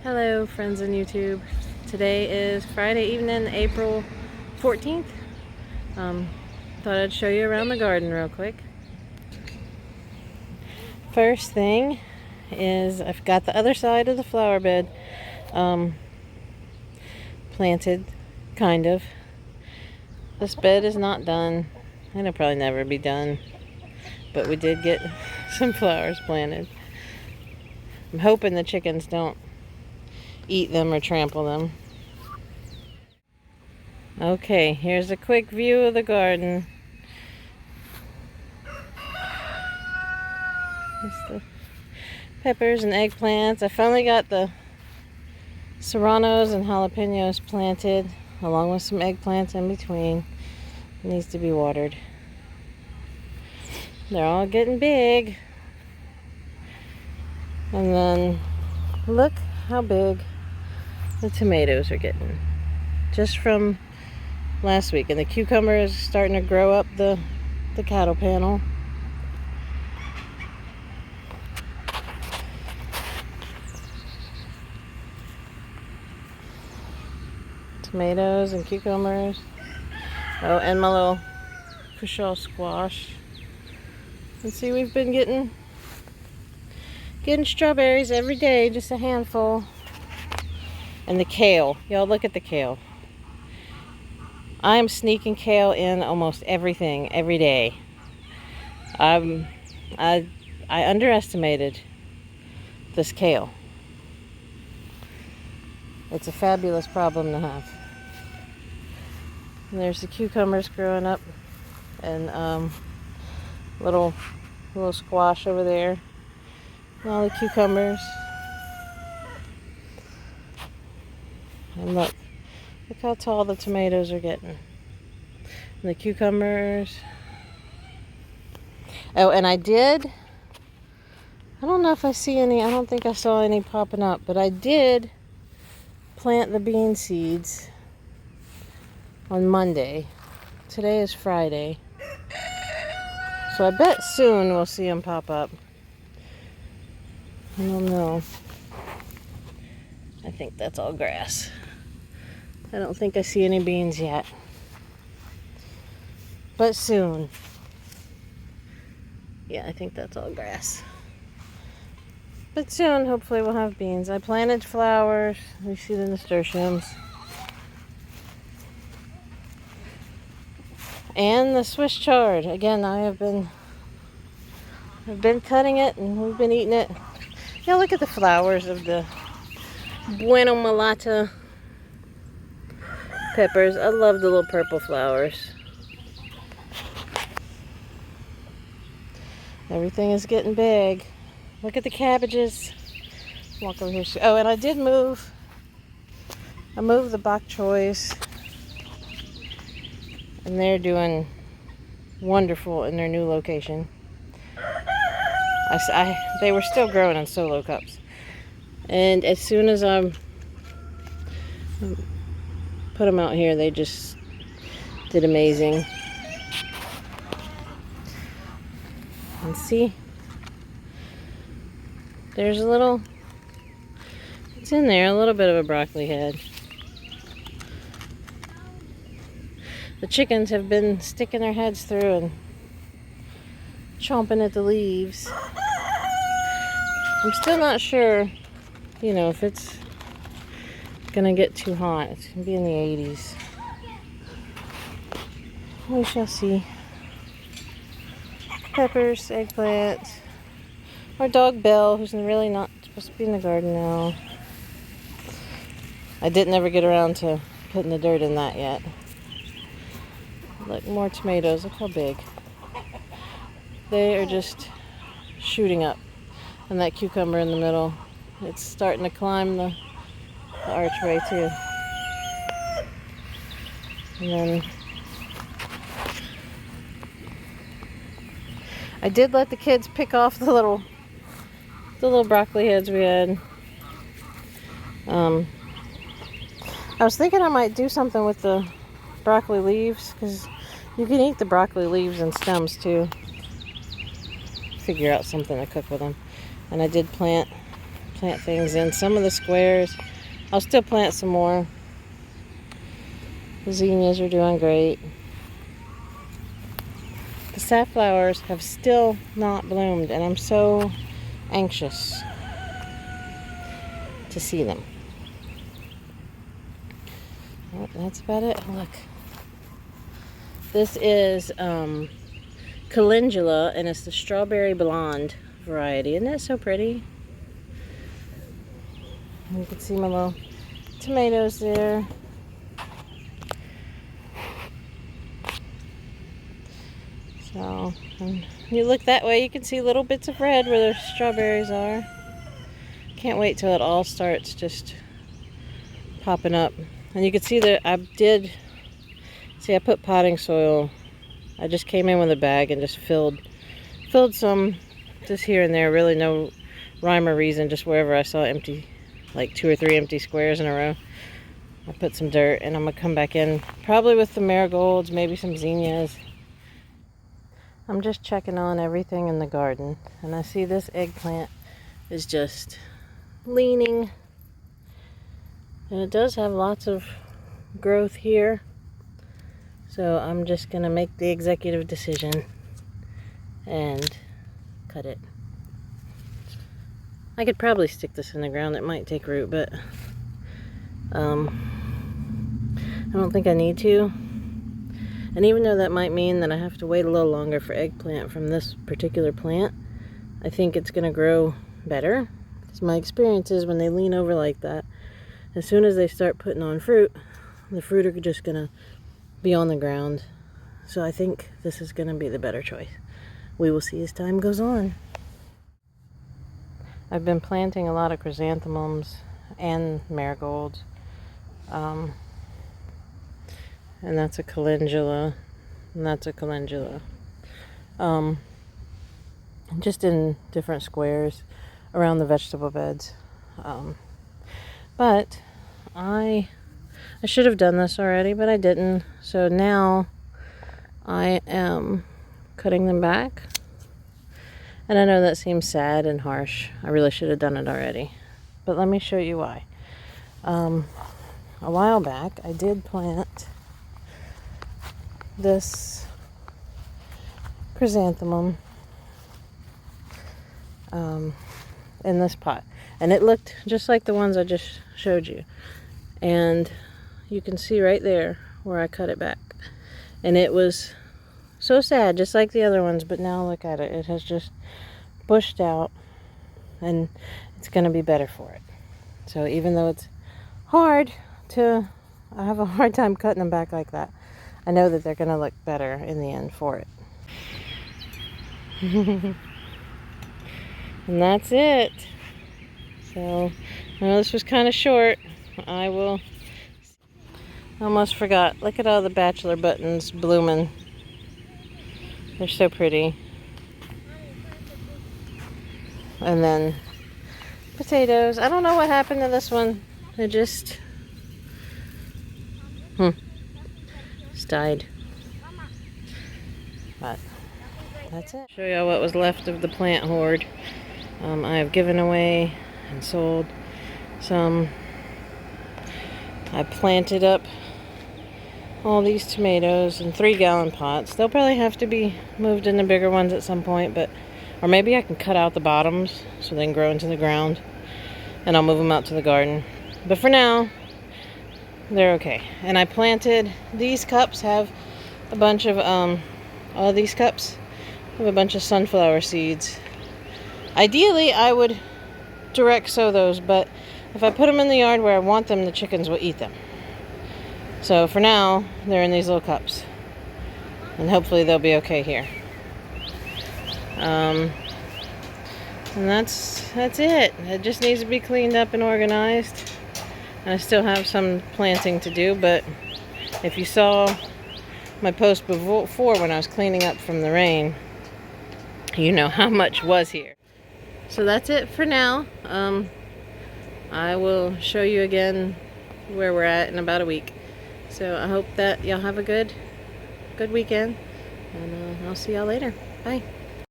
Hello friends on YouTube. Today is Friday evening, April 14th. Thought I'd show you around the garden real quick. First thing is I've got the other side of the flower bed planted, kind of. This bed is not done, and it'll probably never be done, but we did get some flowers planted. I'm hoping the chickens don't eat them or trample them. Okay, here's a quick view of the garden. There's the peppers and eggplants. I finally got the serranos and jalapenos planted, along with some eggplants in between. It needs to be watered. They're all getting big. And then look how big the tomatoes are getting just from last week. And the cucumber is starting to grow up the cattle panel. Tomatoes and cucumbers. Oh, and my little cushaw squash. And see, we've been getting strawberries every day, just a handful. And the kale. Y'all look at the kale. I'm sneaking kale in almost everything every day. I underestimated this kale. It's a fabulous problem to have. And there's the cucumbers growing up, and little squash over there. And all the cucumbers. And look how tall the tomatoes are getting. And the cucumbers. Oh, and I don't know if I see any, I don't think I saw any popping up, but I did plant the bean seeds on Monday. Today is Friday. So I bet soon we'll see them pop up. I don't know. I think that's all grass. I don't think I see any beans yet. But soon. Yeah, I think that's all grass. But soon, hopefully, we'll have beans. I planted flowers. You see the nasturtiums. And the Swiss chard. Again, I've been cutting it, and we've been eating it. Yeah, look at the flowers of the Bueno Mulata peppers. I love the little purple flowers. Everything is getting big. Look at the cabbages. Walk over here. Oh, and I did move. I moved the bok choys. And they're doing wonderful in their new location. They were still growing in solo cups. And as soon as I put them out here, they just did amazing. And see, there's a little, it's in there, a little bit of a broccoli head. The chickens have been sticking their heads through and chomping at the leaves. I'm still not sure, if it's gonna get too hot. It's gonna be in the 80s. We shall see. Peppers, eggplant. Our dog Belle, who's really not supposed to be in the garden now. I didn't ever get around to putting the dirt in that yet. Look, more tomatoes. Look how big. They are just shooting up. And that cucumber in the middle, it's starting to climb the archway too. And then I did let the kids pick off the little broccoli heads we had. I was thinking I might do something with the broccoli leaves, because you can eat the broccoli leaves and stems too. Figure out something to cook with them. And I did plant plant things in some of the squares. I'll still plant some more. The zinnias are doing great. The safflowers have still not bloomed, and I'm so anxious to see them. Oh, that's about it. Look. This is calendula, and it's the strawberry blonde variety. Isn't that so pretty? You can see my little tomatoes there. So, when you look that way, you can see little bits of red where the strawberries are. Can't wait till it all starts just popping up. And you can see that I put potting soil. I just came in with a bag and just filled some just here and there. Really no rhyme or reason, just wherever I saw empty, like 2 or 3 empty squares in a row. I put some dirt, and I'm gonna come back in probably with the marigolds, maybe some zinnias. I'm just checking on everything in the garden, and I see this eggplant is just leaning, and it does have lots of growth here. So I'm just gonna make the executive decision and cut it. I could probably stick this in the ground. It might take root, but I don't think I need to. And even though that might mean that I have to wait a little longer for eggplant from this particular plant, I think it's gonna grow better. Because my experience is when they lean over like that, as soon as they start putting on fruit, the fruit are just gonna be on the ground. So I think this is gonna be the better choice. We will see as time goes on. I've been planting a lot of chrysanthemums and marigolds. And that's a calendula, and that's a calendula. Just in different squares around the vegetable beds. But I should have done this already, but I didn't. So now I am cutting them back. And I know that seems sad and harsh. I really should have done it already. But let me show you why. A while back, I did plant this chrysanthemum in this pot, and it looked just like the ones I just showed you, and you can see right there where I cut it back, and it was so sad, just like the other ones. But now look at it, it has just bushed out, and it's going to be better for it. So even though it's hard to, I have a hard time cutting them back like that, I know that they're going to look better in the end for it. And that's it. So, I know this was kind of short. I almost forgot. Look at all the bachelor buttons blooming. They're so pretty. And then potatoes. I don't know what happened to this one. It just died. But that's it. Show y'all what was left of the plant hoard. I have given away and sold some. I planted up all these tomatoes in 3-gallon pots. They'll probably have to be moved into bigger ones at some point, or maybe I can cut out the bottoms so they can grow into the ground, and I'll move them out to the garden. But for now, they're okay. And I planted, these cups have a bunch of, all these cups have a bunch of sunflower seeds. Ideally, I would direct sow those, but if I put them in the yard where I want them, the chickens will eat them. So for now, they're in these little cups. And hopefully they'll be okay here. And that's it. It just needs to be cleaned up and organized. I still have some planting to do, but if you saw my post before when I was cleaning up from the rain, you know how much was here. So that's it for now. I will show you again where we're at in about a week. So I hope that y'all have a good weekend, and I'll see y'all later. Bye.